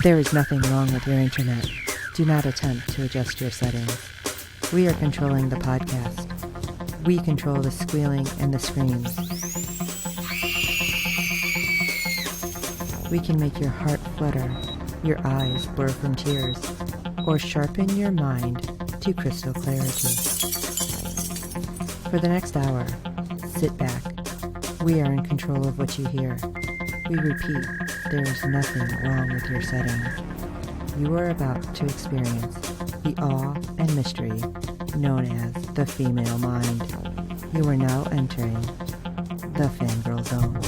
There is nothing wrong with your internet. Do not attempt to adjust your settings. We are controlling the podcast. We control the squealing and the screams. We can make your heart flutter, your eyes blur from tears, or sharpen your mind to crystal clarity. For the next hour, sit back. We are in control of what you hear. We repeat, there is nothing wrong with your settings. You are about to experience the awe and mystery known as the female mind. You are now entering the Fangirl Zone.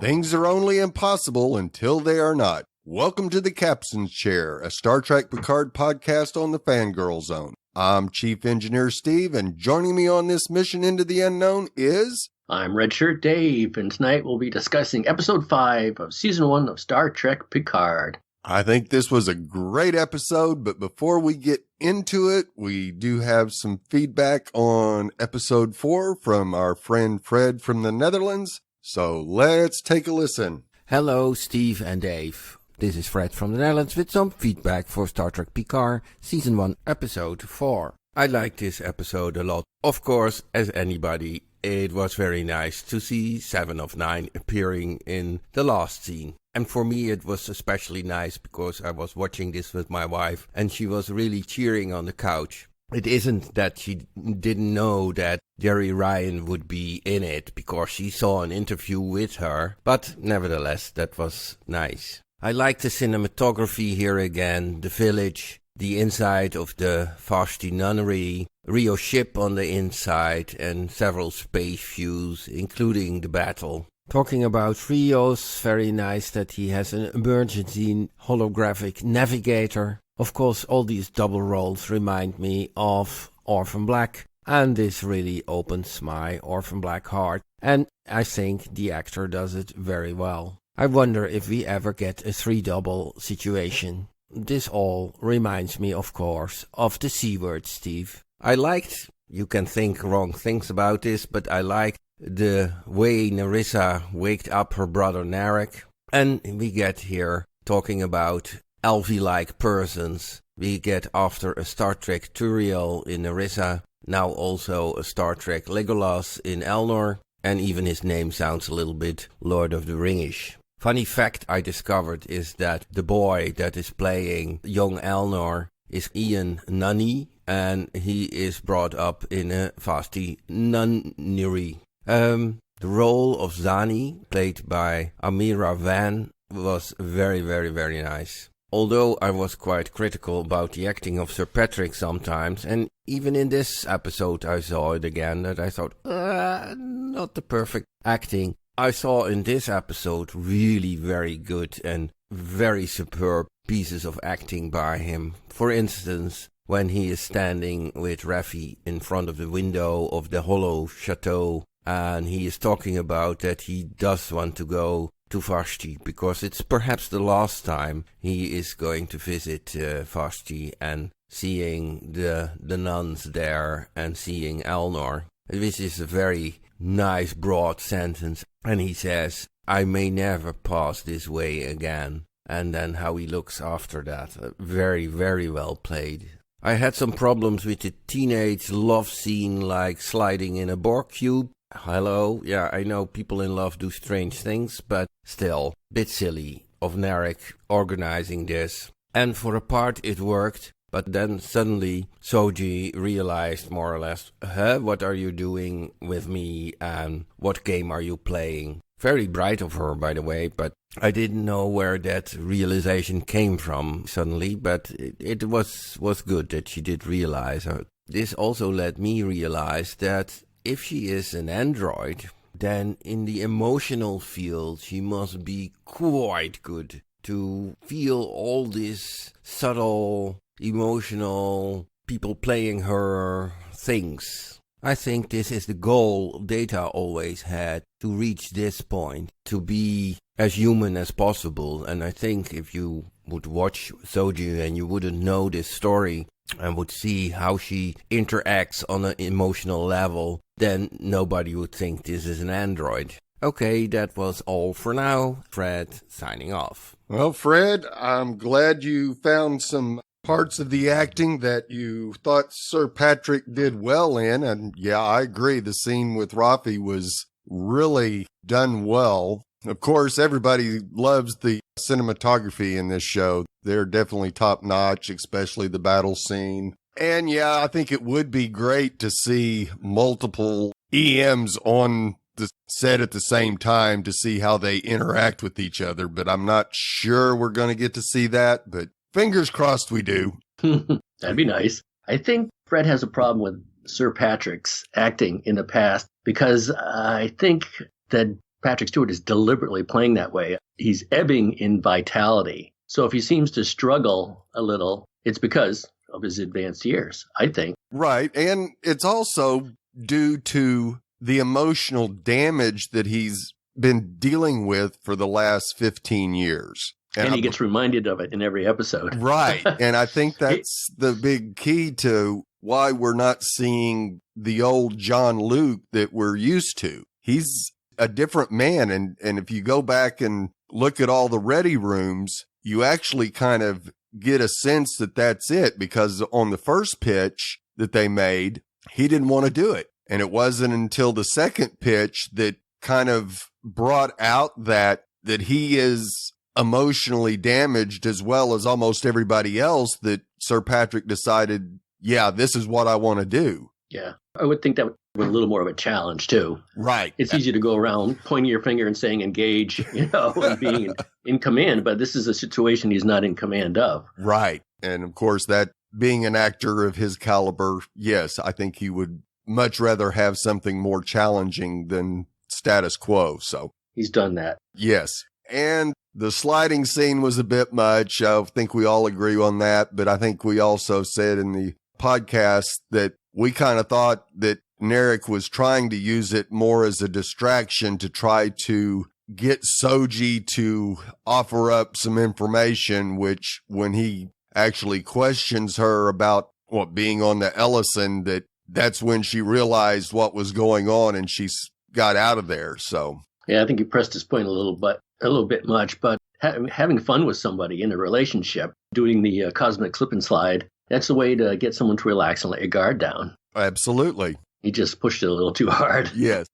Things are only impossible until they are not. Welcome to the Captain's Chair, a Star Trek Picard podcast on the Fangirl Zone. I'm Chief Engineer Steve, and joining me on this mission into the unknown is... I'm Redshirt Dave, and tonight we'll be discussing Episode 5 of Season 1 of Star Trek Picard. I think this was a great episode, but before we get into it, we do have some feedback on Episode 4 from our friend Fred from the Netherlands, so let's take a listen. Hello, Steve and Dave. This is Fred from the Netherlands with some feedback for Star Trek Picard, Season 1, Episode 4. I liked this episode a lot. Of course, as anybody, it was very nice to see 7 of 9 appearing in the last scene. And for me it was especially nice because I was watching this with my wife and she was really cheering on the couch. It isn't that she didn't know that Jerry Ryan would be in it because she saw an interview with her, but nevertheless that was nice. I like the cinematography here again, the village, the inside of the Vashti Nunnery, Rio's ship on the inside, and several space views, including the battle. Talking about Rios, very nice that he has an emergency holographic navigator. Of course, all these double roles remind me of Orphan Black, and this really opens my Orphan Black heart, and I think the actor does it very well. I wonder if we ever get a 3-double situation. This all reminds me, of course, of the C-word, Steve. I liked, you can think wrong things about this, but I liked the way Narissa waked up her brother Narek. And we get here talking about elfie-like persons. We get after a Star Trek Turiel in Narissa, now also a Star Trek Legolas in Elnor, and even his name sounds a little bit Lord of the Ringish. Funny fact I discovered is that the boy that is playing young Elnor is Ian Nunny, and he is brought up in a Vashti Nunnery. The role of Zani, played by Amira Van, was very, very, very nice. Although I was quite critical about the acting of Sir Patrick sometimes, and even in this episode I saw it again, that I thought, not the perfect acting. I saw in this episode really very good and very superb pieces of acting by him. For instance, when he is standing with Raffi in front of the window of the Hollow Chateau, and he is talking about that he does want to go to Vashti because it's perhaps the last time he is going to visit Vashti, and seeing the nuns there and seeing Elnor, which is a very nice broad sentence. And he says, I may never pass this way again. And then how he looks after that. Very, very well played. I had some problems with the teenage love scene, like sliding in a Borg cube. Hello, yeah, I know people in love do strange things, but still, bit silly of Narek organizing this. And for a part it worked, but then suddenly Soji realized more or less, what are you doing with me and what game are you playing? Very bright of her, by the way, but I didn't know where that realization came from suddenly, but it was good that she did realize. This also let me realize that if she is an android, then in the emotional field she must be quite good to feel all these subtle, emotional people playing her things. I think this is the goal Data always had, to reach this point, to be as human as possible. And I think if you would watch Soji and you wouldn't know this story and would see how she interacts on an emotional level, then nobody would think this is an android. Okay, that was all for now. Fred signing off. Well, Fred, I'm glad you found some parts of the acting that you thought Sir Patrick did well in. And yeah, I agree. The scene with Rafi was really done well. Of course, everybody loves the cinematography in this show. They're definitely top notch, especially the battle scene. And yeah, I think it would be great to see multiple EMs on the set at the same time to see how they interact with each other. But I'm not sure we're going to get to see that, but fingers crossed we do. That'd be nice. I think Fred has a problem with Sir Patrick's acting in the past because I think that Patrick Stewart is deliberately playing that way. He's ebbing in vitality. So if he seems to struggle a little, it's because of his advanced years, I think. Right. And it's also due to the emotional damage that he's been dealing with for the last 15 years. And he gets reminded of it in every episode. Right. And I think that's the big key to why we're not seeing the old John Luke that we're used to. He's a different man. And if you go back and look at all the ready rooms, you actually kind of get a sense that that's it, because on the first pitch that they made, he didn't want to do it. And it wasn't until the second pitch that kind of brought out that he is emotionally damaged as well as almost everybody else, that Sir Patrick decided, yeah, this is what I want to do. Yeah. I would think that would be a little more of a challenge too. Right. It's easy to go around pointing your finger and saying engage, and being in command, but this is a situation he's not in command of. Right. And of course, that being an actor of his caliber, yes, I think he would much rather have something more challenging than status quo. So he's done that. Yes. And the sliding scene was a bit much. I think we all agree on that. But I think we also said in the podcast that we kind of thought that Narek was trying to use it more as a distraction to try to get Soji to offer up some information, which when he actually questions her about being on the Ellison, that's when she realized what was going on and she got out of there. So yeah, I think he pressed his point a little bit much, but having fun with somebody in a relationship, doing the cosmic slip and slide, that's the way to get someone to relax and let your guard down. Absolutely. He just pushed it a little too hard. Yes.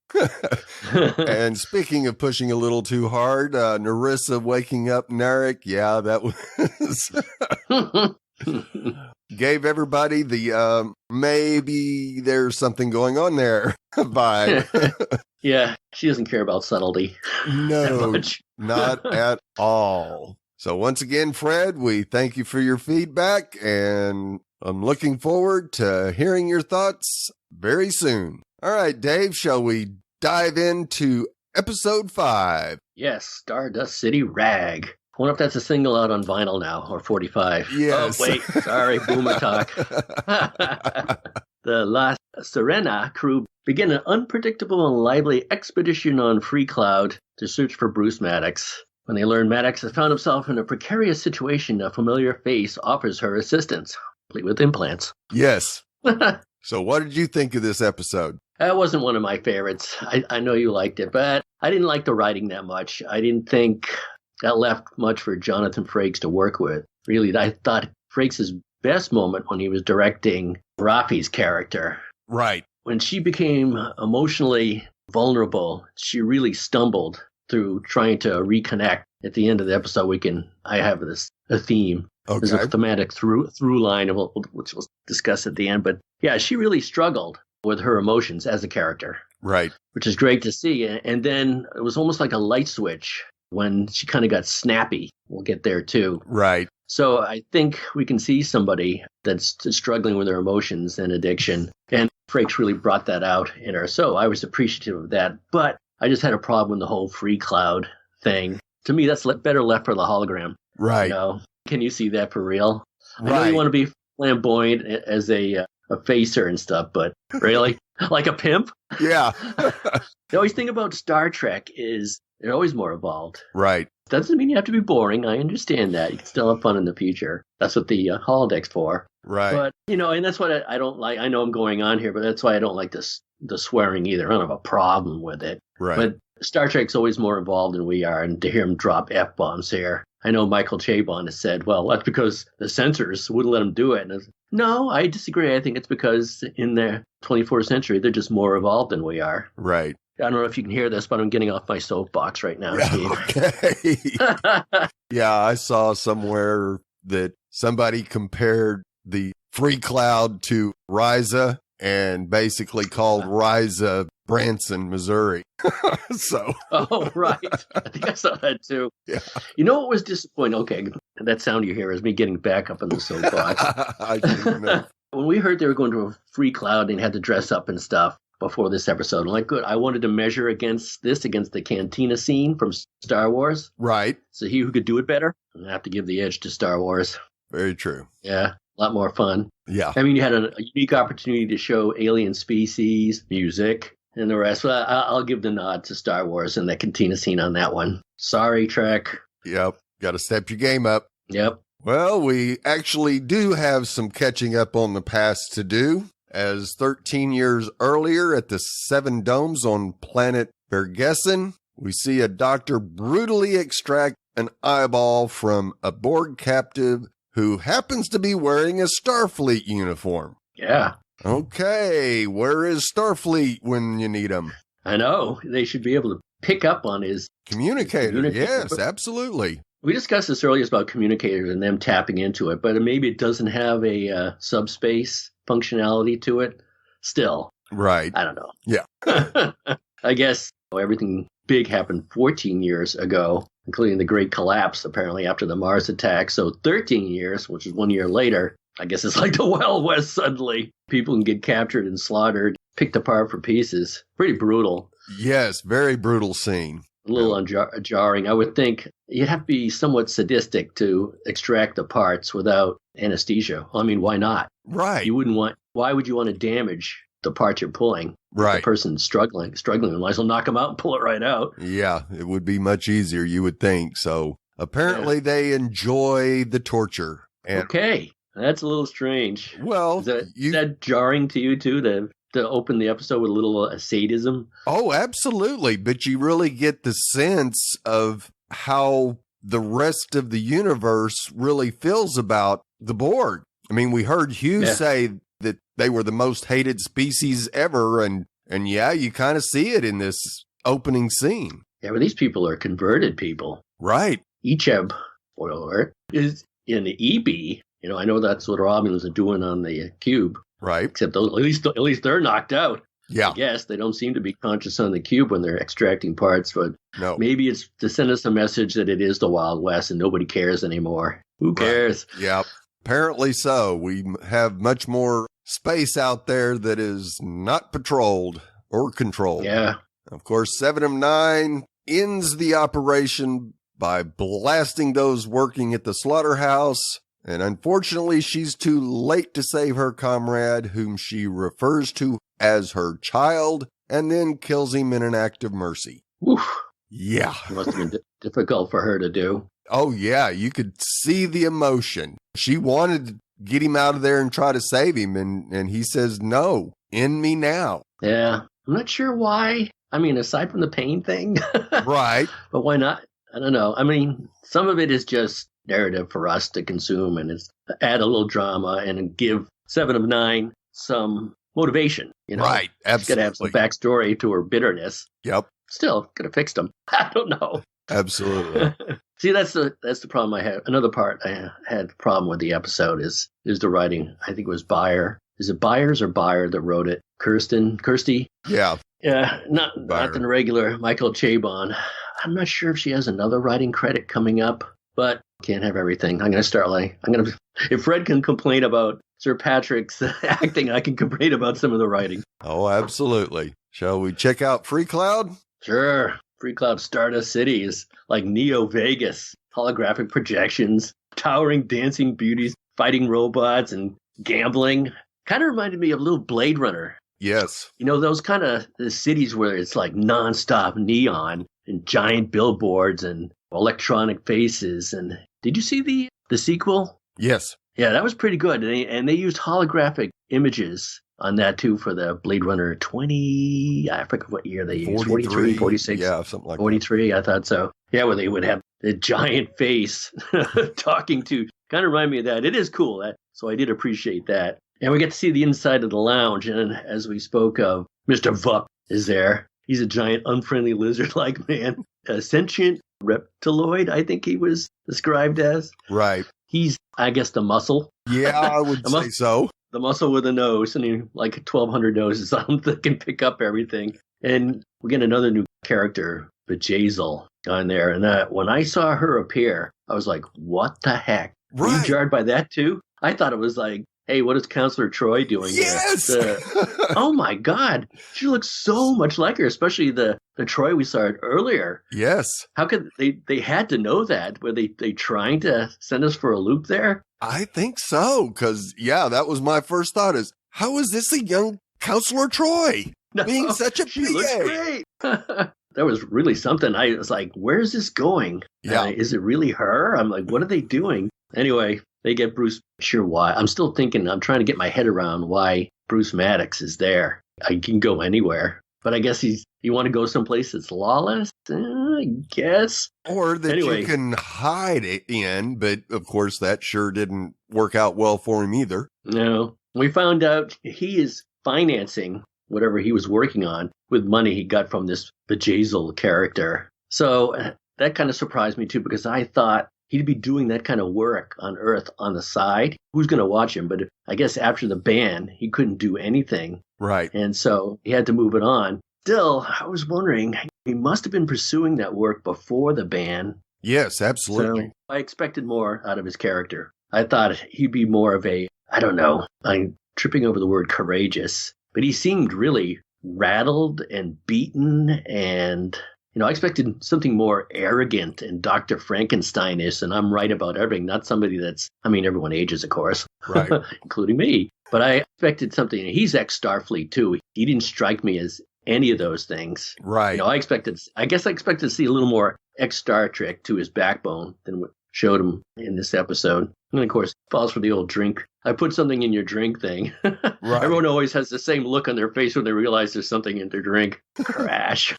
And speaking of pushing a little too hard, Narissa waking up Narek, yeah, that was gave everybody the maybe there's something going on there vibe. Yeah, she doesn't care about subtlety. No, not at all. So once again, Fred, we thank you for your feedback, and I'm looking forward to hearing your thoughts very soon. All right, Dave, shall we dive into episode 5? Yes, Stardust City Rag. I wonder if that's a single out on vinyl now, or 45. Yes. Oh, wait, sorry, boomer talk. The La Serena crew begin an unpredictable and lively expedition on Free Cloud to search for Bruce Maddox. When they learn Maddox has found himself in a precarious situation, a familiar face offers her assistance, complete with implants. Yes. So what did you think of this episode? That wasn't one of my favorites. I know you liked it, but I didn't like the writing that much. I didn't think that left much for Jonathan Frakes to work with. Really, I thought Frakes' best moment when he was directing Rafi's character. Right. When she became emotionally vulnerable, she really stumbled through trying to reconnect. At the end of the episode, I have a theme. Okay. There's a thematic through line, which we'll discuss at the end. But yeah, she really struggled with her emotions as a character. Right. Which is great to see. And then it was almost like a light switch when she kind of got snappy. We'll get there too. Right. So I think we can see somebody that's struggling with their emotions and addiction. And Frakes really brought that out in her. So I was appreciative of that. But I just had a problem with the whole Free Cloud thing. To me, that's better left for the hologram. Right. Can you see that for real? Right. I know you want to be flamboyant as a facer and stuff, but really? Like a pimp? Yeah. The always thing about Star Trek is they're always more evolved. Right. Doesn't mean you have to be boring. I understand that. You can still have fun in the future. That's what the holodeck's for. Right. But, and that's what I don't like. I know I'm going on here, but that's why I don't like the swearing either. I don't have a problem with it. Right. But Star Trek's always more involved than we are, and to hear him drop F-bombs here. I know Michael Chabon has said, well, that's because the censors wouldn't let him do it. And no, I disagree. I think it's because in the 24th century, they're just more evolved than we are. Right. I don't know if you can hear this, but I'm getting off my soapbox right now, Steve. Okay. Yeah, I saw somewhere that somebody compared the Free Cloud to Riza and basically called Riza Branson, Missouri. So. Oh, right. I think I saw that too. Yeah. You know what was disappointing? Okay, that sound you hear is me getting back up on the soapbox. I didn't know. When we heard they were going to a Free Cloud and had to dress up and stuff before this episode, I'm like, good. I wanted to measure against the cantina scene from Star Wars. Right. So he who could do it better, I have to give the edge to Star Wars. Very true. Yeah, a lot more fun. Yeah. I mean, you had a unique opportunity to show alien species, music, and the rest. Well, I'll give the nod to Star Wars and that cantina scene on that one. Sorry, Trek. Yep. Got to step your game up. Yep. Well, we actually do have some catching up on the past to do, as 13 years earlier at the Seven Domes on planet Vergessen, we see a doctor brutally extract an eyeball from a Borg captive who happens to be wearing a Starfleet uniform. Yeah. Okay, where is Starfleet when you need them? I know. They should be able to pick up on his Communicator. Yes, absolutely. We discussed this earlier about communicators and them tapping into it, but maybe it doesn't have a subspace functionality to it. Still. Right. I don't know. Yeah. I guess everything big happened 14 years ago, including the Great Collapse, apparently, after the Mars attack. So 13 years, which is 1 year later, I guess it's like the Wild West suddenly. People can get captured and slaughtered, picked apart for pieces. Pretty brutal. Yes, very brutal scene. A little jarring. I would think you'd have to be somewhat sadistic to extract the parts without anesthesia. I mean, why not? Right. Why would you want to damage the part you're pulling? Right. The person struggling, might as well knock them out and pull it right out. Yeah, it would be much easier, you would think. So apparently they enjoy the torture. And, okay, that's a little strange. Well, is that jarring to you too, to open the episode with a little sadism? Oh, absolutely. But you really get the sense of how the rest of the universe really feels about the Borg. I mean, we heard Hugh say that they were the most hated species ever. And yeah, you kind of see it in this opening scene. Yeah, but these people are converted people. Right. Icheb, spoiler alert, is in the EB. You know, I know that's what Romulans are doing on the cube. Right. Except at least they're knocked out. Yeah. I guess they don't seem to be conscious on the cube when they're extracting parts, but no. Maybe it's to send us a message that it is the Wild West and nobody cares anymore. Who cares? Right. Yeah. Apparently so. We have much more space out there that is not patrolled or controlled. Yeah. Of course, 7 of 9 ends the operation by blasting those working at the slaughterhouse. And unfortunately, she's too late to save her comrade, whom she refers to as her child, and then kills him in an act of mercy. Oof. Yeah. It must have been difficult for her to do. Oh, yeah. You could see the emotion. She wanted to get him out of there and try to save him, and he says, no, end me now. Yeah. I'm not sure why. I mean, aside from the pain thing. Right. But why not? I don't know. I mean, some of it is just narrative for us to consume, and it's add a little drama and give 7 of 9 some motivation. You know? Right. Absolutely. Got to have some backstory to her bitterness. Yep. Still, could have fixed them. I don't know. Absolutely. See, that's the problem I had. Another part I had the problem with the episode is the writing. I think it was Beyer. Is it Byers or Beyer that wrote it? Kirsty? Yeah. Yeah, not the regular Michael Chabon. I'm not sure if she has another writing credit coming up, but can't have everything. If Fred can complain about Sir Patrick's acting, I can complain about some of the writing. Oh, absolutely. Shall we check out Free Cloud? Sure. Free Cloud Stardust City is like Neo Vegas. Holographic projections, towering dancing beauties, fighting robots, and gambling. Kind of reminded me of a little Blade Runner. Yes. You know, those kind of the cities where it's like nonstop neon and giant billboards and electronic faces. And did you see the sequel? Yes. Yeah, that was pretty good. And they used holographic images on that too for the Blade Runner 20, I forget what year they used, 43, 46. Yeah, something like 43, that. I thought so. Yeah, where they would have the giant face talking to, kind of remind me of that. It is cool. So I did appreciate that. And we get to see the inside of the lounge. And as we spoke of, Mr. Vup is there. He's a giant, unfriendly lizard-like man, a sentient reptiloid, I think he was described as. Right. He's, I guess, the muscle. Yeah, I would say so. The muscle with a nose, and he, like 1,200 noses on him that can pick up everything. And we get another new character, Bjayzl, on there. And when I saw her appear, I was like, what the heck? Were you jarred by that too? I thought it was like, hey, what is Counselor Troy doing yes! here? Oh my God. She looks so much like her, especially the Troy we saw earlier. Yes. How could they had to know that? Were they trying to send us for a loop there? I think so. Because, yeah, that was my first thought is, how is this a young Counselor Troy being such a she PA? looks great. That was really something. I was like, where's this going? Yeah. Is it really her? I'm like, what are they doing? Anyway, they get Bruce. Sure, why? I'm still thinking. I'm trying to get my head around why Bruce Maddox is there. I can go anywhere, but I guess you want to go someplace that's lawless. I guess, or that you can hide it in. But of course, that sure didn't work out well for him either. No, we found out he is financing whatever he was working on with money he got from this Bjayzl character. So that kind of surprised me too, because I thought he'd be doing that kind of work on Earth on the side. Who's going to watch him? But I guess after the ban, he couldn't do anything. Right. And so he had to move it on. Still, I was wondering, he must have been pursuing that work before the ban. Yes, absolutely. So I expected more out of his character. I thought he'd be more of a, I don't know, I'm tripping over the word courageous, but he seemed really rattled and beaten, and I expected something more arrogant and Dr. Frankenstein-ish, and I'm right about everything, not somebody everyone ages, of course, right, including me, but I expected something. He's ex-Starfleet, too. He didn't strike me as any of those things. Right. I expected to see a little more ex-Star Trek to his backbone than what showed him in this episode. And, of course, falls for the old drink. I put something in your drink thing. Right. Everyone always has the same look on their face when they realize there's something in their drink. Crash.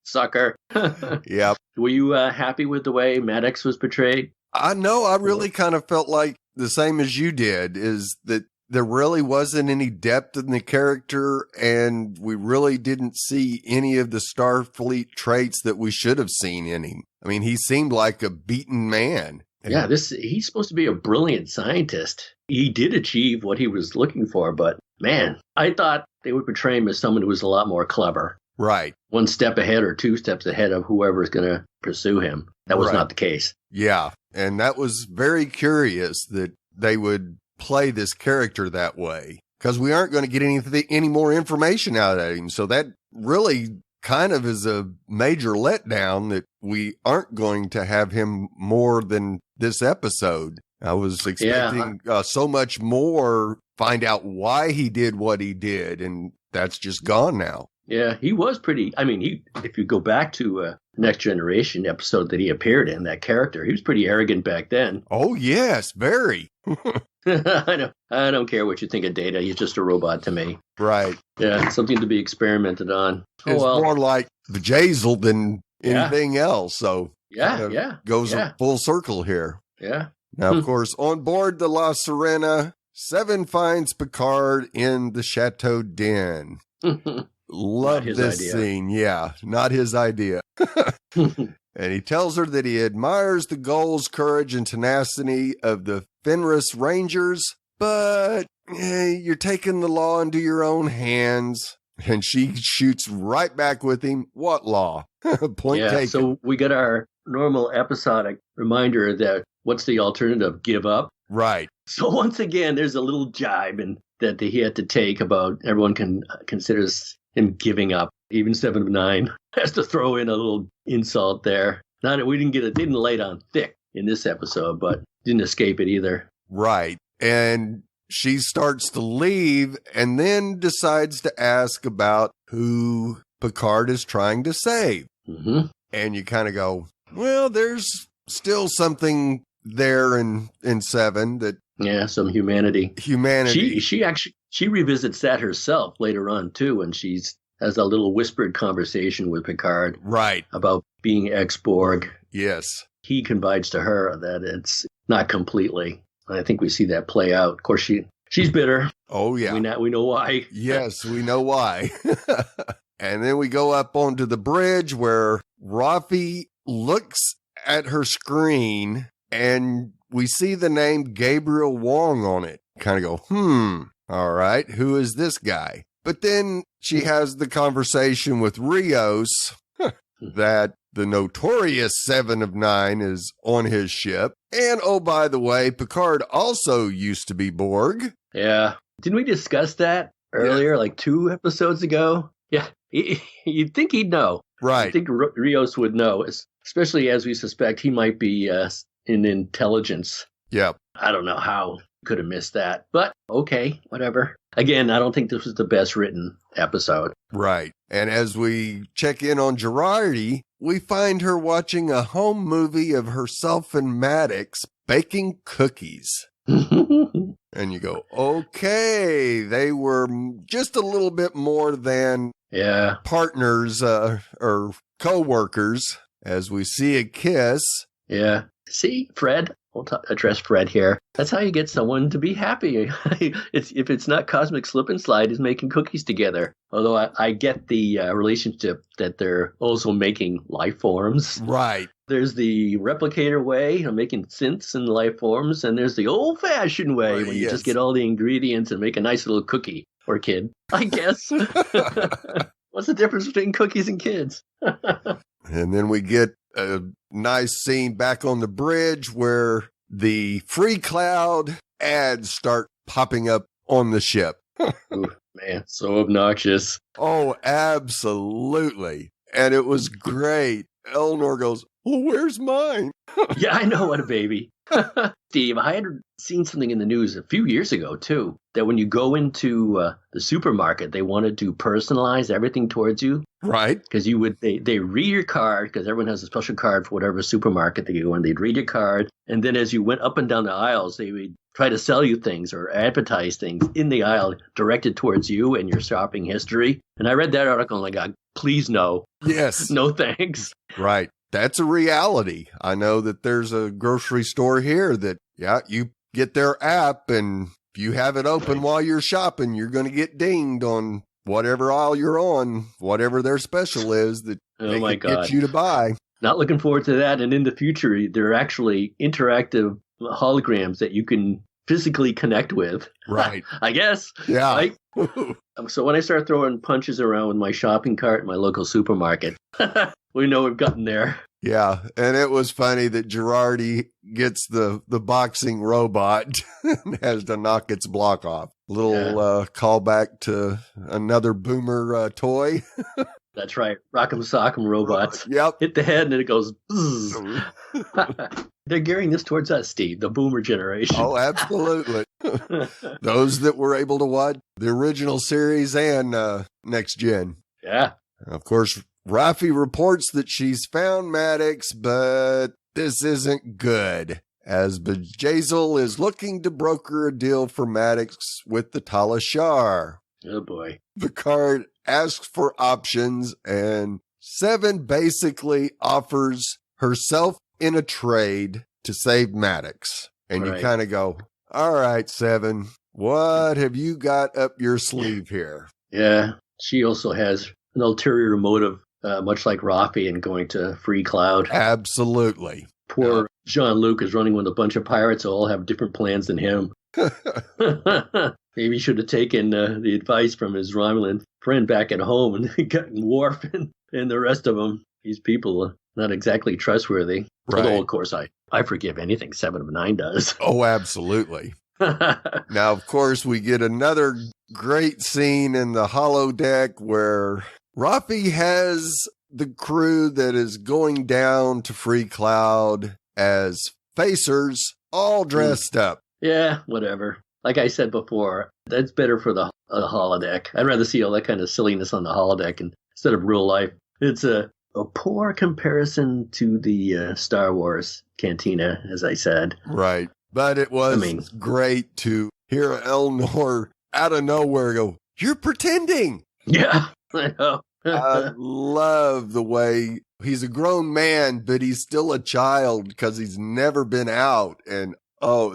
Sucker. Yep. Were you happy with the way Maddox was portrayed? I know. I really kind of felt like the same as you did, is that there really wasn't any depth in the character, and we really didn't see any of the Starfleet traits that we should have seen in him. I mean, he seemed like a beaten man. Yeah, he's supposed to be a brilliant scientist. He did achieve what he was looking for, but man, I thought they would portray him as someone who was a lot more clever. Right. One step ahead or two steps ahead of whoever's going to pursue him. That was not the case. Yeah, and that was very curious that they would play this character that way, because we aren't going to get any more information out of him. So that really kind of is a major letdown, that we aren't going to have him more than this episode. I was expecting so much more, find out why he did what he did, and that's just gone now. Yeah, he was pretty, if you go back to Next Generation episode that he appeared in, that character, he was pretty arrogant back then. Oh, yes, very. I don't care what you think of Data. He's just a robot to me. Right. Yeah, something to be experimented on. It's more like Bjayzl than anything else. So goes a full circle here. Yeah. Now, of course, on board the La Sirena, Seven finds Picard in the Chateau Den. Love this scene. Yeah, not his idea. And he tells her that he admires the goals, courage, and tenacity of the Fenris Rangers, but you're taking the law into your own hands. And she shoots right back with him. What law? Point taken. So we get our normal episodic reminder that what's the alternative? Give up? Right. So once again, there's a little jibe that he had to take about everyone considers him giving up. Even 7 of 9 has to throw in a little insult there. We didn't lay it on thick in this episode, but didn't escape it either. Right. And she starts to leave and then decides to ask about who Picard is trying to save. Mm-hmm. And you kind of go, well, there's still something there in 7 that... Yeah, some humanity. Humanity. She she revisits that herself later on, too, when she's has a little whispered conversation with Picard. Right. About being ex-Borg. Yes. He confides to her that it's not completely. I think we see that play out. Of course, she's bitter. Oh, yeah. We know why. Yes, we know why. And then we go up onto the bridge where Rafi looks at her screen and we see the name Gabriel Wong on it. Kind of go, all right, who is this guy? But then she has the conversation with Rios that the notorious 7 of 9 is on his ship. And, oh, by the way, Picard also used to be Borg. Yeah. Didn't we discuss that earlier, like 2 episodes ago? Yeah. You'd think he'd know. Right. I think Rios would know, especially as we suspect he might be in intelligence. Yep. I don't know how he could have missed that, but okay, whatever. Again, I don't think this was the best written episode. Right. And as we check in on Girardi, we find her watching a home movie of herself and Maddox baking cookies. And you go, okay, they were just a little bit more than partners or co-workers as we see a kiss. Yeah. See, Fred, we'll address Fred here. That's how you get someone to be happy. If it's not cosmic slip and slide, is making cookies together. Although I get the relationship that they're also making life forms. Right. There's the replicator way of making synths and life forms, and there's the old-fashioned way when you just get all the ingredients and make a nice little cookie or kid, I guess. What's the difference between cookies and kids? And then we get a nice scene back on the bridge where the Free Cloud ads start popping up on the ship. Ooh, man, so obnoxious. Oh, absolutely. And it was great. Eleanor goes, well, where's mine? Yeah, I know, what a baby. Steve, I had seen something in the news a few years ago, too, that when you go into the supermarket, they wanted to personalize everything towards you. Right. Because they read your card, because everyone has a special card for whatever supermarket they go in. They'd read your card, and then as you went up and down the aisles, they would try to sell you things or advertise things in the aisle directed towards you and your shopping history. And I read that article and I got, please no. Yes. No thanks. Right. That's a reality. I know that there's a grocery store here that, you get their app, and if you have it open while you're shopping, you're going to get dinged on whatever aisle you're on, whatever their special is that they can get you to buy. Not looking forward to that. And in the future, there are actually interactive holograms that you can physically connect with. Right. I guess. Yeah. Right? So when I start throwing punches around with my shopping cart in my local supermarket, we know we've gotten there. Yeah, and it was funny that Girardi gets the boxing robot and has to knock its block off. Little callback to another Boomer toy. That's right. Rock'em Sock'em robots. Yep. Hit the head and it goes bzzz. They're gearing this towards us, Steve, the Boomer generation. Oh, absolutely. Those that were able to watch the original series and Next Gen. Yeah. Of course, Rafi reports that she's found Maddox, but this isn't good, as Bjayzl is looking to broker a deal for Maddox with the Talashar. Oh, boy. Picard asks for options, and Seven basically offers herself in a trade to save Maddox. And you kind of go, all right, Seven, what have you got up your sleeve here? Yeah, she also has an ulterior motive. Much like Rafi and going to Free Cloud. Absolutely. Poor Jean-Luc is running with a bunch of pirates who all have different plans than him. Maybe he should have taken the advice from his Romulan friend back at home and gotten Worf and the rest of them. These people are not exactly trustworthy. Right. Although, of course, I forgive anything 7 of 9 does. Oh, absolutely. Now, of course, we get another great scene in the holodeck where Rafi has the crew that is going down to Free Cloud as facers, all dressed up. Yeah, whatever. Like I said before, that's better for the holodeck. I'd rather see all that kind of silliness on the holodeck instead of real life. It's a poor comparison to the Star Wars cantina, as I said. Right. But it was great to hear Eleanor out of nowhere go, "You're pretending." Yeah, I know. I love the way he's a grown man, but he's still a child because he's never been out. And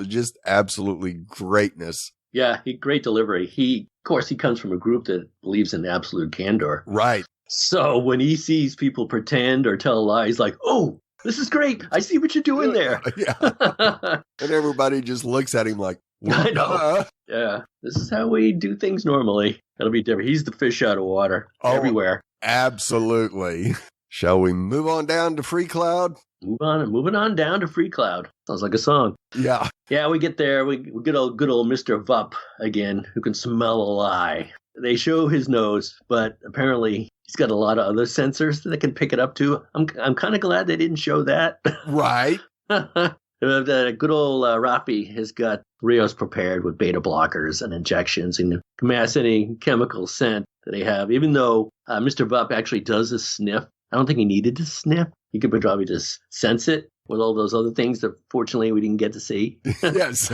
just absolutely greatness. Yeah, great delivery. Of course, he comes from a group that believes in absolute candor. Right. So when he sees people pretend or tell a lie, he's like, "Oh, this is great. I see what you're doing there." Yeah. And everybody just looks at him like, I know. Yeah, this is how we do things normally. That'll be different. He's the fish out of water everywhere. Absolutely. Shall we move on down to Free Cloud? Moving on down to Free Cloud. Sounds like a song. Yeah. Yeah, we get there. We get good old Mr. Vup again, who can smell a lie. They show his nose, but apparently he's got a lot of other sensors that can pick it up too. I'm kind of glad they didn't show that. Right. The good old Rafi has got Rios prepared with beta blockers and injections and can mask any chemical scent that they have. Even though Mr. Vup actually does a sniff, I don't think he needed to sniff. He could probably just sense it with all those other things that fortunately we didn't get to see. Yes.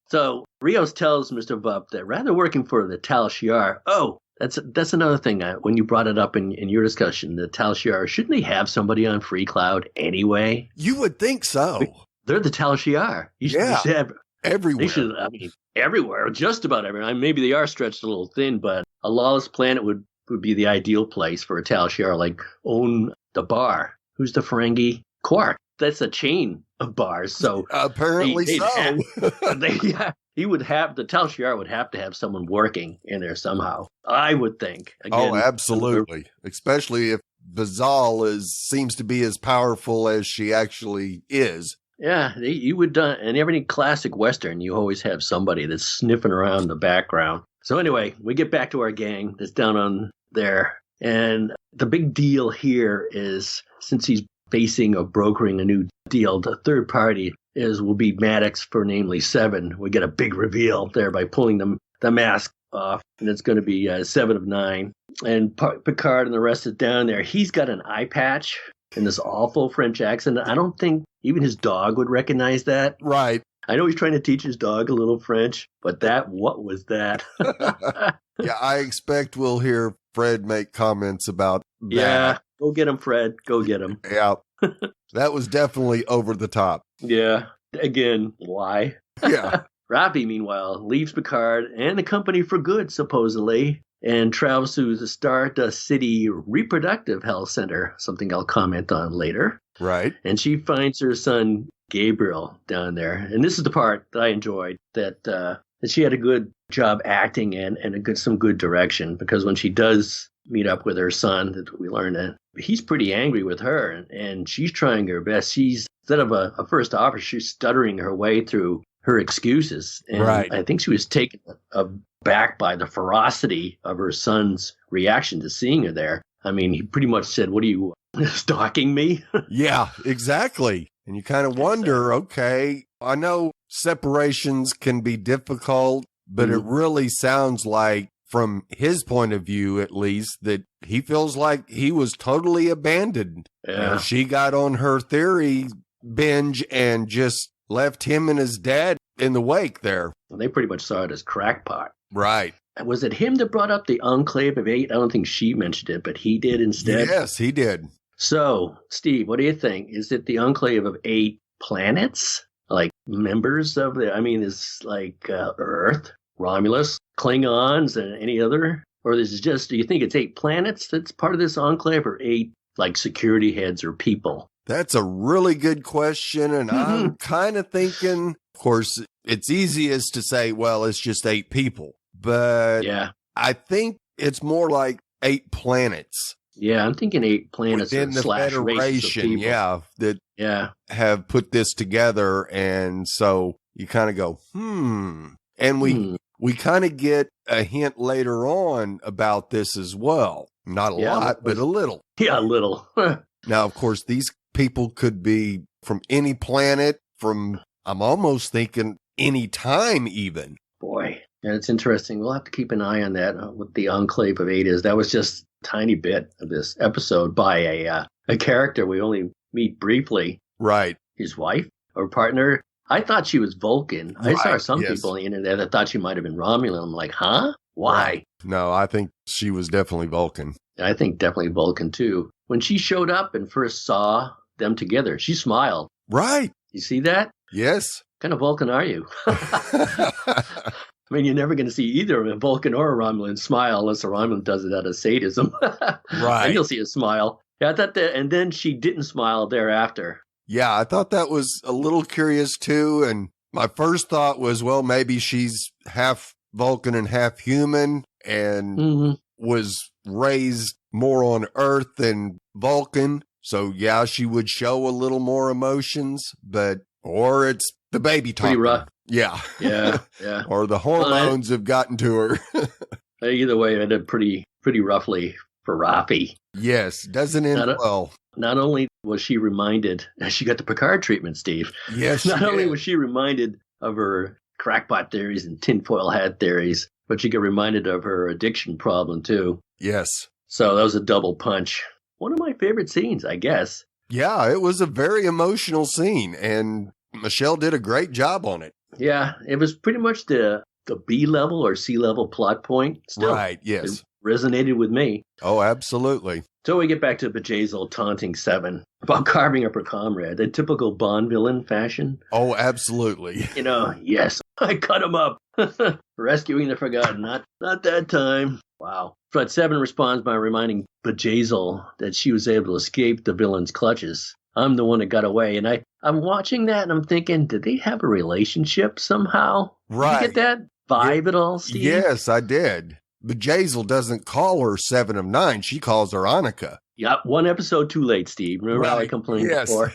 So Rios tells Mr. Vup that rather working for the Tal Shiar, that's another thing. When you brought it up in your discussion, the Tal Shiar, shouldn't they have somebody on Free Cloud anyway? You would think so. They're the Tal Shiar. You should have everywhere. They should, everywhere, just about everywhere. Maybe they are stretched a little thin, but a lawless planet would be the ideal place for a Tal Shiar, like own the bar. Who's the Ferengi? Quark. That's a chain of bars. So apparently the Tal Shiar would have to have someone working in there somehow. I would think. Again, absolutely. Especially if Vazal seems to be as powerful as she actually is. Yeah, you would. In every classic Western, you always have somebody that's sniffing around the background. So anyway, we get back to our gang that's down on there. And the big deal here is, since he's facing or brokering a new deal, the third party will be Maddox for namely 7. We get a big reveal there by pulling the mask off, and it's going to be 7 of 9. And Picard and the rest is down there. He's got an eye patch in this awful French accent. I don't think even his dog would recognize that. Right. I know he's trying to teach his dog a little French, but what was that? Yeah, I expect we'll hear Fred make comments about that. Yeah, go get him, Fred. Go get him. Yeah, that was definitely over the top. Yeah, again, why? Yeah. Rafi, meanwhile, leaves Picard and the company for good, supposedly, and travels to the Stardust City Reproductive Health Center, something I'll comment on later. Right. And she finds her son, Gabriel, down there. And this is the part that I enjoyed, that she had a good job acting and some good direction, because when she does meet up with her son, that we learn that he's pretty angry with her, and she's trying her best. She's, instead of a first officer, she's stuttering her way through her excuses. And right. I think she was taken aback by the ferocity of her son's reaction to seeing her there. I mean, he pretty much said, "What are you, stalking me?" Yeah, exactly. And you kind of wonder, okay, I know separations can be difficult, but it really sounds like, from his point of view at least, that he feels like he was totally abandoned. Yeah. And she got on her theory binge and just left him and his dad in the wake there. They pretty much saw it as crackpot. Right. Was it him that brought up the Enclave of 8? I don't think she mentioned it, but he did instead. Yes, he did. So, Steve, what do you think? Is it the Enclave of 8 planets? Like members of is like Earth, Romulus, Klingons, and any other? Or is it just, do you think it's 8 planets that's part of this Enclave, or 8 like security heads or people? That's a really good question, and I'm kind of thinking, of course, it's easiest to say, well, it's just 8 people. But yeah, I think it's more like 8 planets. Yeah, I'm thinking 8 planets within the Federation, that have put this together. And so you kind of go, And we kind of get a hint later on about this as well. Not a lot, but a little. Yeah, a little. Now, of course, these people could be from any planet, I'm almost thinking any time even. Boy, and it's interesting. We'll have to keep an eye on that, what the Enclave of 8 is. That was just a tiny bit of this episode by a character we only meet briefly. Right. His wife or partner. I thought she was Vulcan. I saw Right, some yes. people on the internet that thought she might have been Romulan. I'm like, huh? Why? No, I think she was definitely Vulcan. I think definitely Vulcan too. When she showed up and first saw them together, she smiled. Right. You see that? Yes. What kind of Vulcan are you? I mean, you're never going to see either a Vulcan or a Romulan smile unless a Romulan does it out of sadism. Right. And you'll see a smile. Yeah, I thought that, and then she didn't smile thereafter. Yeah, I thought that was a little curious too. And my first thought was, well, maybe she's half Vulcan and half human and was raised more on Earth than Vulcan. So yeah, she would show a little more emotions, or it's the baby talking. Pretty rough. Yeah. Yeah. Or the hormones have gotten to her. Either way, it ended pretty roughly for Rafi. Yes, doesn't end well. Not only was she reminded, she got the Picard treatment, Steve. Yes, Not only was she reminded of her crackpot theories and tinfoil hat theories, but she got reminded of her addiction problem too. Yes. So that was a double punch. One of my favorite scenes, I guess. Yeah, it was a very emotional scene, and Michelle did a great job on it. Yeah, it was pretty much the B level or C level plot point. Still, right, yes. It resonated with me. Oh, absolutely. So we get back to Bjayzl taunting Seven about carving up her comrade, in typical Bond villain fashion. Oh, absolutely. Yes, I cut him up. Rescuing the forgotten, not that time. Wow. But Seven responds by reminding Bjayzl that she was able to escape the villain's clutches. I'm the one that got away. And I'm watching that and I'm thinking, did they have a relationship somehow? Right. Did you get that vibe at all, Steve? Yes, I did. Bjayzl doesn't call her 7 of 9. She calls her Annika. Yeah, one episode too late, Steve. Remember how I complained before?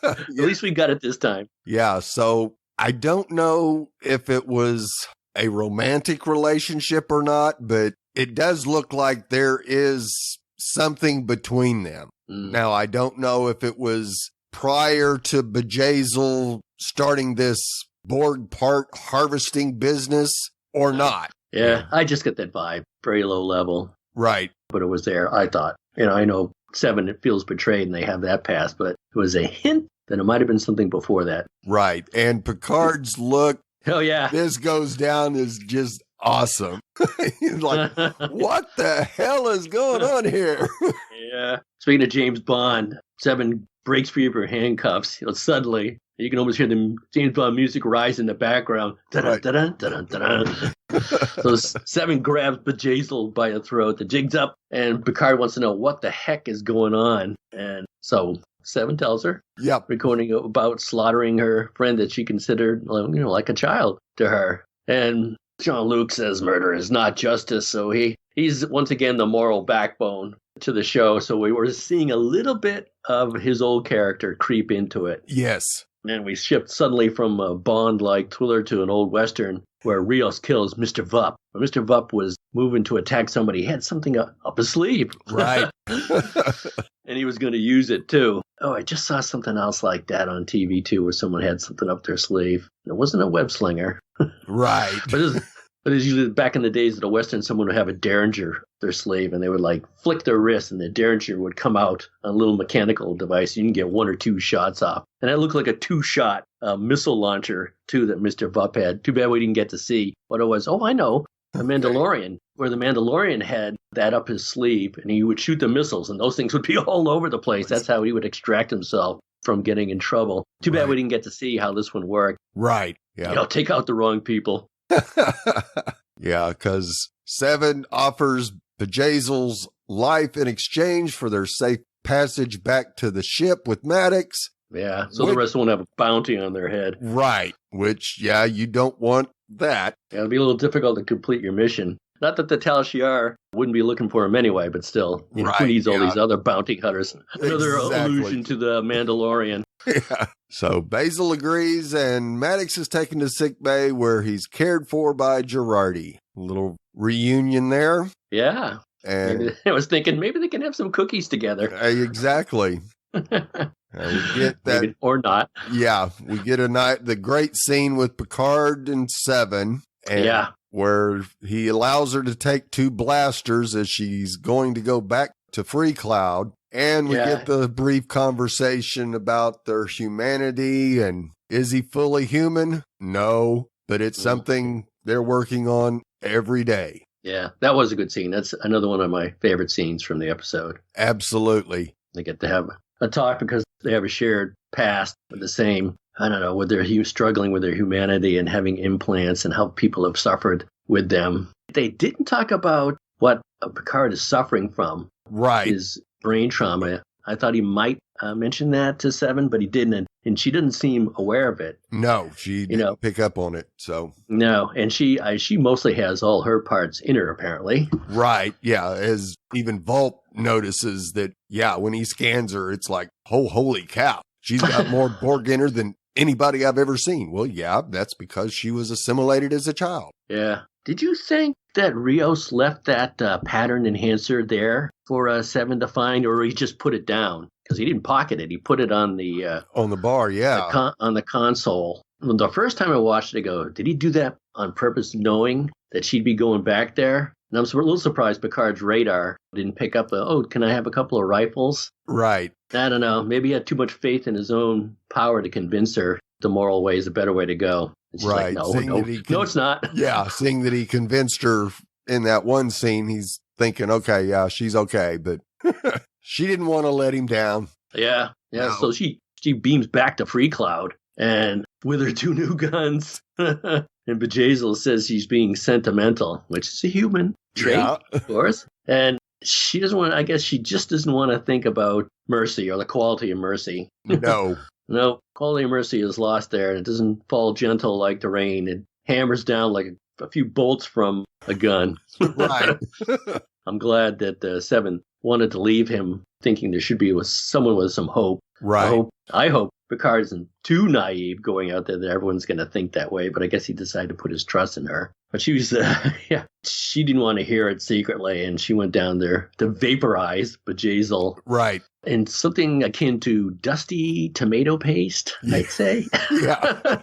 At least we got it this time. Yeah, so I don't know if it was a romantic relationship or not, but it does look like there is something between them. Now, I don't know if it was prior to Bjayzl starting this Borg part harvesting business or not. Yeah, I just get that vibe. Very low level. Right. But it was there, I thought. I know Seven, it feels betrayed and they have that past, but it was a hint that it might have been something before that. Right. And Picard's look. Oh, yeah. This goes down is just awesome. He's like, what the hell is going on here? Yeah. Speaking of James Bond, Seven breaks free of her handcuffs. Suddenly, you can almost hear the James Bond music rise in the background. Right. So Seven grabs Bjayzl by the throat. The jig's up, and Picard wants to know what the heck is going on. And so Seven tells her, recording about slaughtering her friend that she considered, like a child to her. And Jean-Luc says murder is not justice, so he's once again the moral backbone to the show. So we were seeing a little bit of his old character creep into it. Yes. And we shift suddenly from a Bond-like thriller to an old Western where Rios kills Mr. Vup. When Mr. Vup was moving to attack somebody, he had something up his sleeve. Right. And he was going to use it, too. Oh, I just saw something else like that on TV, too, where someone had something up their sleeve. It wasn't a web slinger. Right. But it's usually back in the days of the Western, someone would have a derringer up their sleeve, and they would, flick their wrist, and the derringer would come out on a little mechanical device. You can get 1 or 2 shots off. And that looked like a 2-shot missile launcher, too, that Mr. Vup had. Too bad we didn't get to see what it was. Oh, I know. The Mandalorian, where the Mandalorian had that up his sleeve, and he would shoot the missiles, and those things would be all over the place. That's how he would extract himself from getting in trouble. Too bad we didn't get to see how this one worked. Right. Yeah. Take out the wrong people. Yeah, because Seven offers Bjayzl's life in exchange for their safe passage back to the ship with Maddox. Yeah, so the rest won't have a bounty on their head. Right, which, you don't want that. Yeah, it'll be a little difficult to complete your mission. Not that the Tal Shiar wouldn't be looking for him anyway, but still, who needs all these other bounty hunters? Another allusion to the Mandalorian. Yeah. So Basil agrees, and Maddox is taken to sickbay where he's cared for by Girardi. A little reunion there. Yeah. And I was thinking maybe they can have some cookies together. Exactly. We get that, maybe, or not. Yeah, we get the great scene with Picard and Seven. And where he allows her to take 2 blasters as she's going to go back to Free Cloud. And we get the brief conversation about their humanity and Is he fully human? No, but it's something they're working on every day. Yeah, that was a good scene. That's another one of my favorite scenes from the episode. Absolutely. They get to have a talk because they have a shared past with the same, I don't know, with their struggling with their humanity and having implants and how people have suffered with them. They didn't talk about what Picard is suffering from. Right. His brain trauma. I thought he might mention that to Seven, but he didn't. And she didn't seem aware of it. No, she didn't pick up on it. So no, and she mostly has all her parts in her, apparently. Right. Yeah. As even Vault notices that, yeah, when he scans her, it's like, oh, holy cow. She's got more Borg in her than anybody I've ever seen. Well, yeah, that's because she was assimilated as a child. Yeah. Did you think that Rios left that pattern enhancer there for Seven to find, or he just put it down? Because he didn't pocket it. He put it on the bar, yeah. On the console. The first time I watched it, I go, did he do that on purpose, knowing that she'd be going back there? And I'm a little surprised Picard's radar didn't pick up can I have a couple of rifles? Right. I don't know. Maybe he had too much faith in his own power to convince her the moral way is a better way to go. And she's right. Like, no, it's not. Yeah, seeing that he convinced her in that one scene, he's thinking, okay, yeah, she's okay. But she didn't want to let him down. Yeah. No. So she beams back to Free Cloud and with her 2 new guns. And Bjayzl says she's being sentimental, which is a human trait, of course. And she doesn't want, I guess she just doesn't want to think about mercy or the quality of mercy. No. No, quality of mercy is lost there. And it doesn't fall gentle like the rain. It hammers down like a few bolts from a gun. Right. I'm glad that Seven wanted to leave him thinking there should be someone with some hope. Right. I hope Picard isn't too naive going out there that everyone's going to think that way, but I guess he decided to put his trust in her. But she was, she didn't want to hear it secretly, and she went down there to vaporize Bjayzl. Right. And something akin to dusty tomato paste, I'd say. Yeah.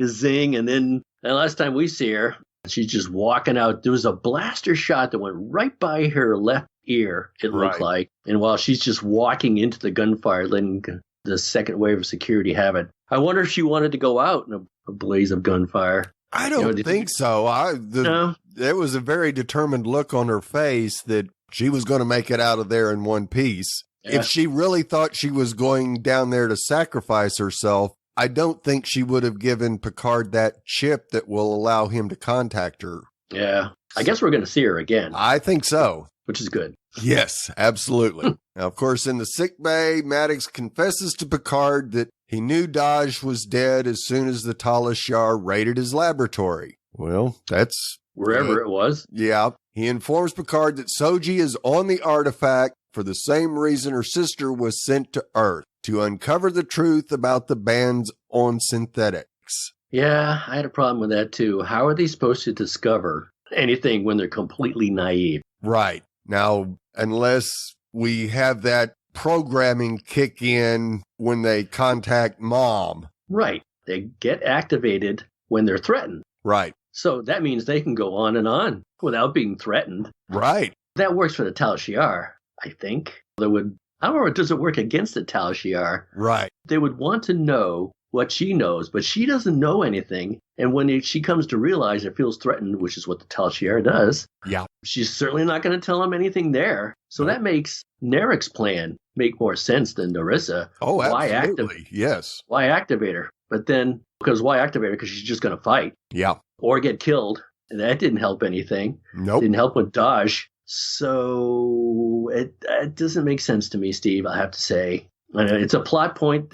Zing, and last time we see her, she's just walking out. There was a blaster shot that went right by her left ear, it looked like. And while she's just walking into the gunfire, letting the second wave of security have it. I wonder if she wanted to go out in a blaze of gunfire. I don't think so. No? There was a very determined look on her face that she was going to make it out of there in one piece. Yeah. If she really thought she was going down there to sacrifice herself, I don't think she would have given Picard that chip that will allow him to contact her. Yeah. I guess we're going to see her again. I think so. Which is good. Yes, absolutely. Now, of course, in the sickbay, Maddox confesses to Picard that he knew Daj was dead as soon as the Talishar raided his laboratory. Well, that's... wherever it was. Yeah. He informs Picard that Soji is on the artifact for the same reason her sister was sent to Earth, to uncover the truth about the bans on synthetics. Yeah, I had a problem with that, too. How are they supposed to discover anything when they're completely naive? Right. Now, unless we have that programming kick in when they contact Mom. Right. They get activated when they're threatened. Right. So that means they can go on and on without being threatened. Right. That works for the Tal Shiar, I think. I don't know, does it work against the Tal Shiar? Right. They would want to know what she knows, but she doesn't know anything. And when she comes to realize or feels threatened, which is what the Tal Shiar does, yeah, she's certainly not going to tell him anything there. So that makes Narek's plan make more sense than Narissa. Oh, absolutely. Yes. Why activate her? But then, why activate her? Because she's just going to fight. Yeah. Or get killed. And that didn't help anything. Nope. Didn't help with Daj. So it doesn't make sense to me, Steve, I have to say. It's a plot point.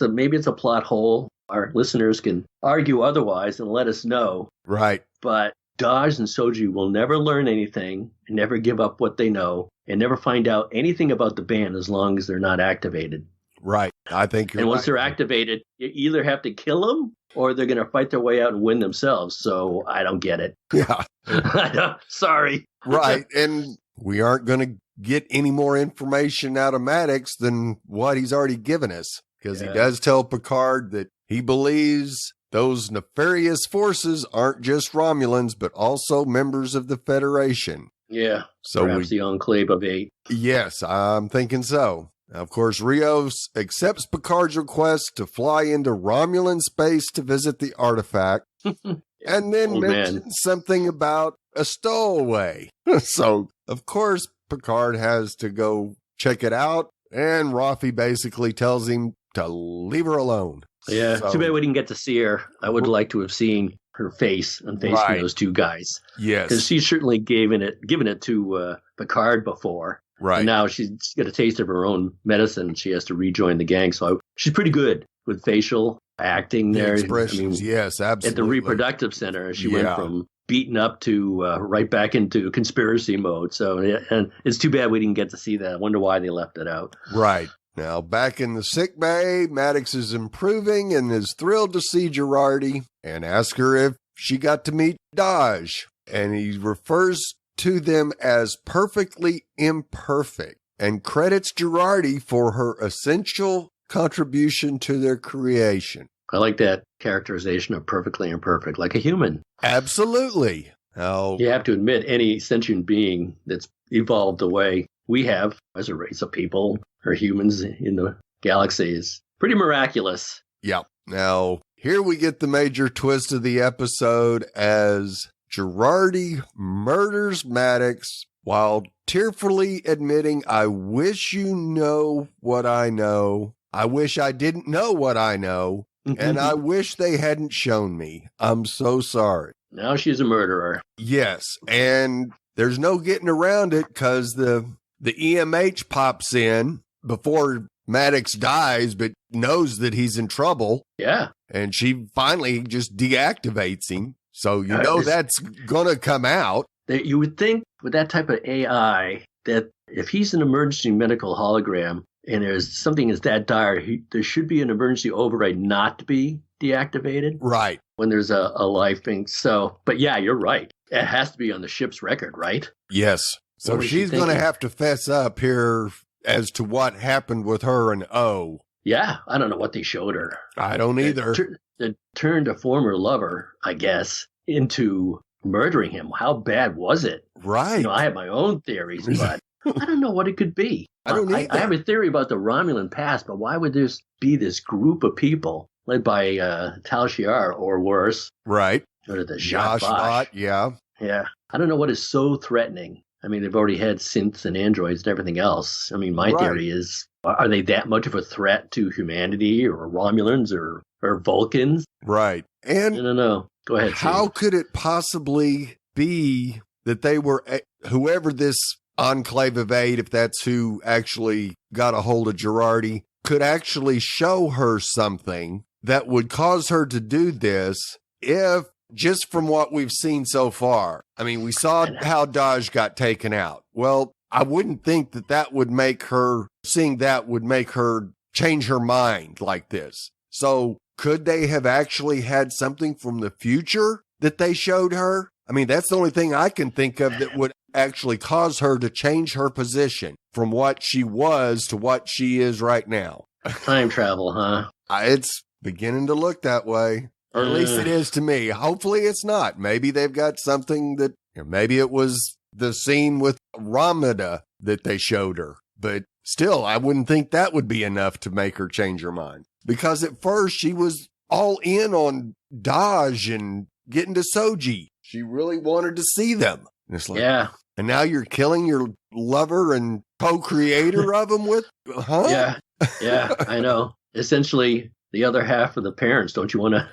Maybe it's a plot hole. Our listeners can argue otherwise and let us know. Right. But Daj and Soji will never learn anything, and never give up what they know, and never find out anything about the band as long as they're not activated. Right. I think you're right. And once they're activated, you either have to kill them or they're going to fight their way out and win themselves. So I don't get it. Yeah. Sorry. Right. And we aren't going to get any more information out of Maddox than what he's already given us. Because he does tell Picard that he believes those nefarious forces aren't just Romulans, but also members of the Federation. Yeah. So perhaps the Enclave of 8. Yes, I'm thinking so. Of course, Rios accepts Picard's request to fly into Romulan space to visit the artifact, and then Old mentions man. something about a stowaway. So, of course, Picard has to go check it out, and Rafi basically tells him to leave her alone. Yeah, So- too bad we didn't get to see her. I would like to have seen her face on facing Right. those two guys. Because Yes, she's certainly given it to Picard before. right. And now she's got a taste of her own medicine. She has to rejoin the gang. So she's pretty good with facial acting The there. expressions, yes, At the absolutely. reproductive center, she Yeah. went from beaten up to right back into conspiracy mode. So, yeah, and it's too bad we didn't get to see that. I wonder why they left it out. Right. Now, back in the sick bay, Maddox is improving and is thrilled to see Girardi and ask her if she got to meet Daj. And he refers to them as perfectly imperfect and credits Girardi for her essential contribution to their creation. I like that characterization of perfectly imperfect, like a human. Absolutely. Now, You have to admit, any sentient being that's evolved the way we have as a race of people or humans in the galaxy is pretty miraculous. yeah. Now, here we get the major twist of the episode as Girardi murders Maddox while tearfully admitting, I wish you know what I know. I wish I didn't know what I know. And I wish they hadn't shown me. I'm so sorry. Now she's a murderer. Yes. And there's no getting around it because the EMH pops in before Maddox dies, but knows that he's in trouble. Yeah. And she finally just deactivates him. So you know This- that's going to come out. You would think with that type of AI that if he's an emergency medical hologram and there's something that's that dire, there should be an emergency override not to be deactivated Right. when there's a life thing. So, but yeah, you're right. It has to be on the ship's record, right? Yes. So What was she she's going to thinking? have to fess up here as to what happened with her and O. Yeah, I don't know what they showed her. I don't either. That turned a former lover, I guess, into murdering him. How bad was it? Right. You know, I have my own theories, but I don't know what it could be. I don't either. I have a theory about the Romulan past, but why would there be this group of people led by Tal Shiar or worse, Right. or the Josh Zhat Bot, yeah. Yeah. I don't know what is so threatening. I mean, they've already had synths and androids and everything else. I mean, my Right. theory is, are they that much of a threat to humanity or Romulans or Vulcans? Right. I And don't know. Go ahead. how Steve. could it possibly be that they were, whoever this Enclave of Eight, if that's who actually got a hold of Girardi, could actually show her something that would cause her to do this if, just from what we've seen so far, I mean, we saw how Daj got taken out. Well, I wouldn't think that would make her, seeing that would make her change her mind like this. So could they have actually had something from the future that they showed her? I mean, that's the only thing I can think of that would actually cause her to change her position from what she was to what she is right now. Time travel, huh? It's beginning to look that way, or at least it is to me. Hopefully it's not. Maybe they've got something that, maybe it was the scene with Ramada that they showed her. But still, I wouldn't think that would be enough to make her change her mind. Because at first she was all in on Daj and getting to Soji. She really wanted to see them. And it's like, Yeah. and now you're killing your lover and co-creator of them with, huh? Yeah. Yeah, I know. Essentially, the other half of the parents. Don't you want to?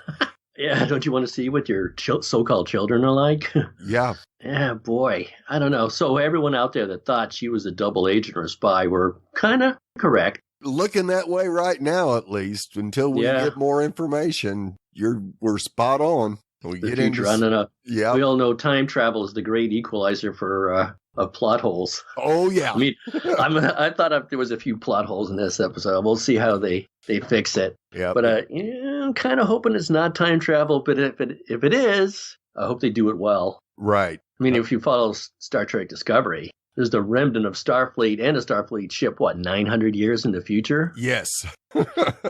Yeah, don't you want to see what your so-called children are like? Yeah. Yeah, boy. I don't know. So everyone out there that thought she was a double agent or a spy were kind of correct. Looking that way right now, at least, until we get more information, we're spot on. We The get future, I into, don't know. yeah. We all know time travel is the great equalizer for plot holes. Oh yeah. I mean, I thought there was a few plot holes in this episode. We'll see how they fix it. Yeah. But I'm kind of hoping it's not time travel. But if it is, I hope they do it well. Right. I mean, if you follow Star Trek Discovery, there's the remnant of Starfleet and a Starfleet ship, 900 years in the future? Yes.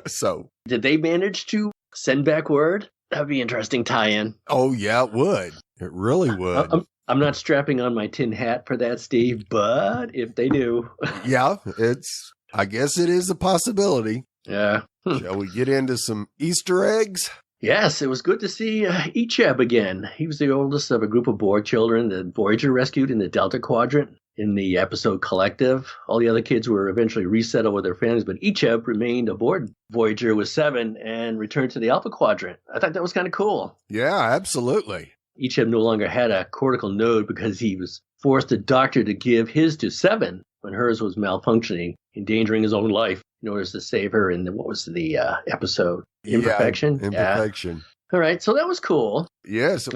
So. Did they manage to send back word? That'd be interesting tie-in. Oh yeah, it would. It really would. I'm not strapping on my tin hat for that, Steve, but if they do. Yeah, it's I guess it is a possibility. Yeah. Shall we get into some Easter eggs? Yes, it was good to see Icheb again. He was the oldest of a group of Borg children that Voyager rescued in the Delta Quadrant in the episode Collective. All the other kids were eventually resettled with their families, but Icheb remained aboard Voyager with 7 and returned to the Alpha Quadrant. I thought that was kind of cool. Yeah, absolutely. Icheb no longer had a cortical node because he was forced the doctor to give his to 7 when hers was malfunctioning, endangering his own life in order to save her in what was the episode? Imperfection? Yeah, Imperfection. Yeah. All right, so that was cool. Yes.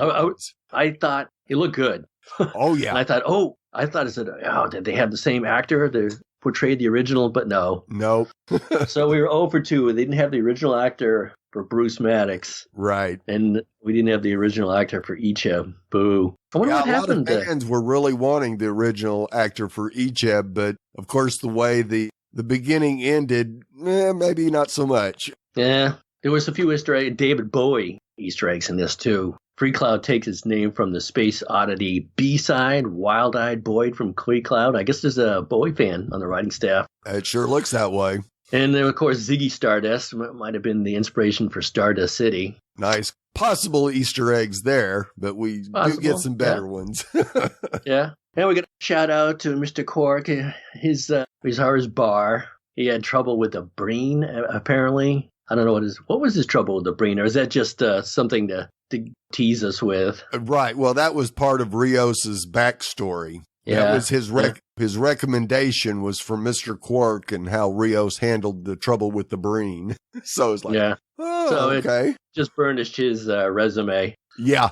I thought it looked good. Oh, yeah. And I said, did they have the same actor that portrayed the original? But no. Nope. So we were 0 for 2. They didn't have the original actor for Bruce Maddox. Right. And we didn't have the original actor for Icheb. Boo. I wonder what happened. A lot of fans were really wanting the original actor for Icheb, but of course the way the beginning ended, maybe not so much. Yeah. There was a few Easter eggs, David Bowie Easter eggs in this too. Free Cloud takes its name from the Space Oddity B-side, Wild-Eyed Boyd from Free Cloud. I guess there's a Bowie fan on the writing staff. It sure looks that way. And then, of course, Ziggy Stardust might have been the inspiration for Stardust City. Nice. Possible Easter eggs there, but we do get some better ones. Yeah. And we got a shout out to Mr. Quark, his bar. He had trouble with the brain, apparently. I don't know what was his trouble with the brain, or is that just something to tease us with? Right. Well, that was part of Rios's backstory. Yeah. That was his recommendation was from Mr. Quark and how Rios handled the trouble with the brain. So it's like, okay. It just burnished his resume. Yeah.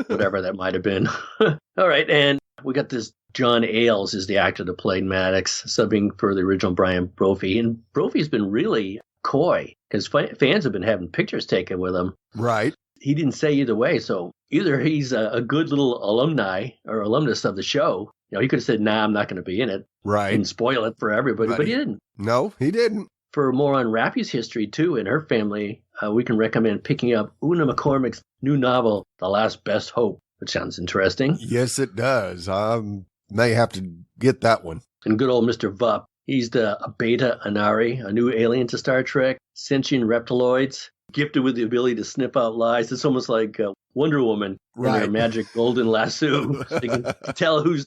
Whatever that might have been. All right. And we got this John Ailes is the actor that played Maddox, subbing for the original Brian Brophy. And Brophy's been really coy because fans have been having pictures taken with him. Right. He didn't say either way. So either he's a good little alumni or alumnus of the show. He could have said, nah, I'm not going to be in it. Right. And spoil it for everybody. But he didn't. No, he didn't. For more on Rappy's history, too, and her family, we can recommend picking up Una McCormick's new novel, The Last Best Hope, which sounds interesting. Yes, it does. I may have to get that one. And good old Mr. Vup. He's the Beta Anari, a new alien to Star Trek, sentient reptiloids, gifted with the ability to sniff out lies. It's almost like Wonder Woman in her magic golden lasso. So you can tell who's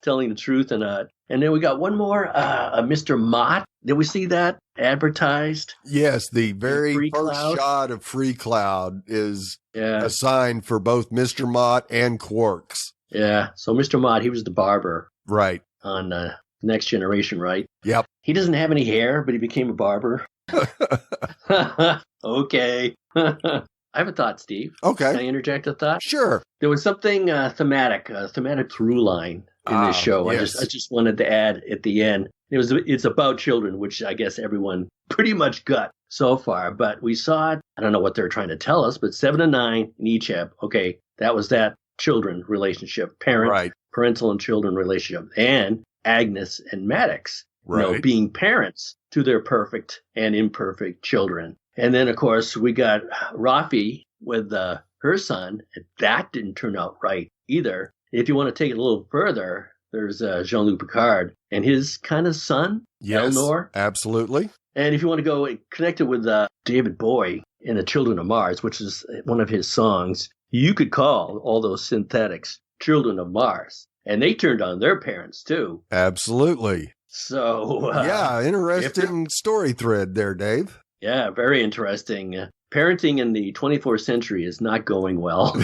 telling the truth or not. And then we got one more, Mr. Mott. Did we see that advertised? Yes, the very first shot of Free Cloud is assigned for both Mr. Mott and Quarks. Yeah, so Mr. Mott, he was the barber. Right. On Next Generation, right? Yep. He doesn't have any hair, but he became a barber. Okay. I have a thought, Steve. Okay. Can I interject a thought? Sure. There was something thematic through line in this show. Yes. I just wanted to add at the end. It's about children, which I guess everyone pretty much got so far. But we saw it. I don't know what they're trying to tell us, but 7 and 9 in Icheb. Okay, that was that children relationship, parental and children relationship, and Agnes and Maddox, being parents to their perfect and imperfect children. And then, of course, we got Rafi with her son. And that didn't turn out right either. If you want to take it a little further, there's Jean-Luc Picard and his kind of son, Eleanor. Absolutely. And if you want to go connect it with David Bowie in The Children of Mars, which is one of his songs, you could call all those synthetics Children of Mars. And they turned on their parents, too. Absolutely. So, interesting story thread there, Dave. Yeah, very interesting. Parenting in the 24th century is not going well,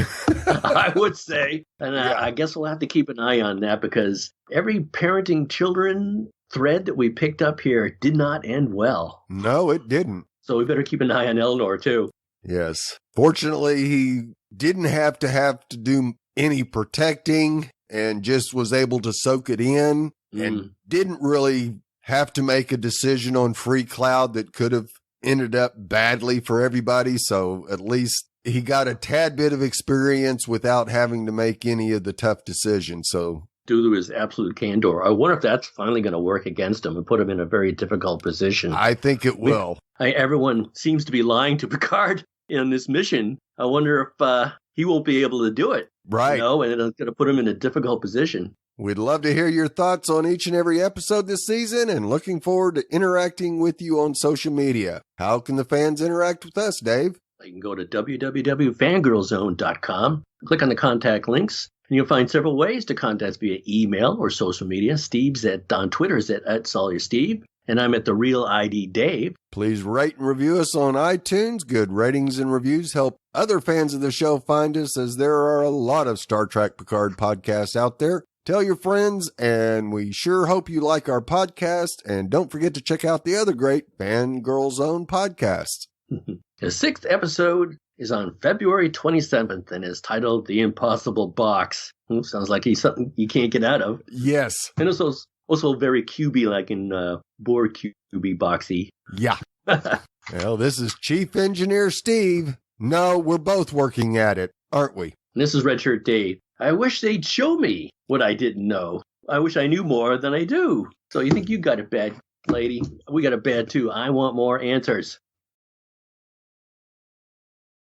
I would say. And I guess we'll have to keep an eye on that because every parenting children thread that we picked up here did not end well. No, it didn't. So we better keep an eye on Eleanor, too. Yes. Fortunately, he didn't have to do any protecting and just was able to soak it in and didn't really have to make a decision on Free Cloud that could have ended up badly for everybody. So at least he got a tad bit of experience without having to make any of the tough decisions. So due to his absolute candor, I wonder if that's finally going to work against him and put him in a very difficult position. I think it will. Everyone seems to be lying to Picard in this mission. I wonder if he won't be able to do it. Right. And it's going to put him in a difficult position. We'd love to hear your thoughts on each and every episode this season and looking forward to interacting with you on social media. How can the fans interact with us, Dave? You can go to www.fangirlzone.com, click on the contact links, and you'll find several ways to contact us via email or social media. Steve's on Twitter is at SawyerSteve, and I'm at The Real ID Dave. Please rate and review us on iTunes. Good ratings and reviews help other fans of the show find us, as there are a lot of Star Trek Picard podcasts out there. Tell your friends, and we sure hope you like our podcast. And don't forget to check out the other great Fangirl Zone podcast. The 6th episode is on February 27th and is titled The Impossible Box. Sounds like he's something you can't get out of. Yes. And also very QB-like in Borg QB boxy. Yeah. Well, this is Chief Engineer Steve. No, we're both working at it, aren't we? And this is Redshirt Dave. I wish they'd show me what I didn't know. I wish I knew more than I do. So you think you got it bad, lady? We got it bad too. I want more answers.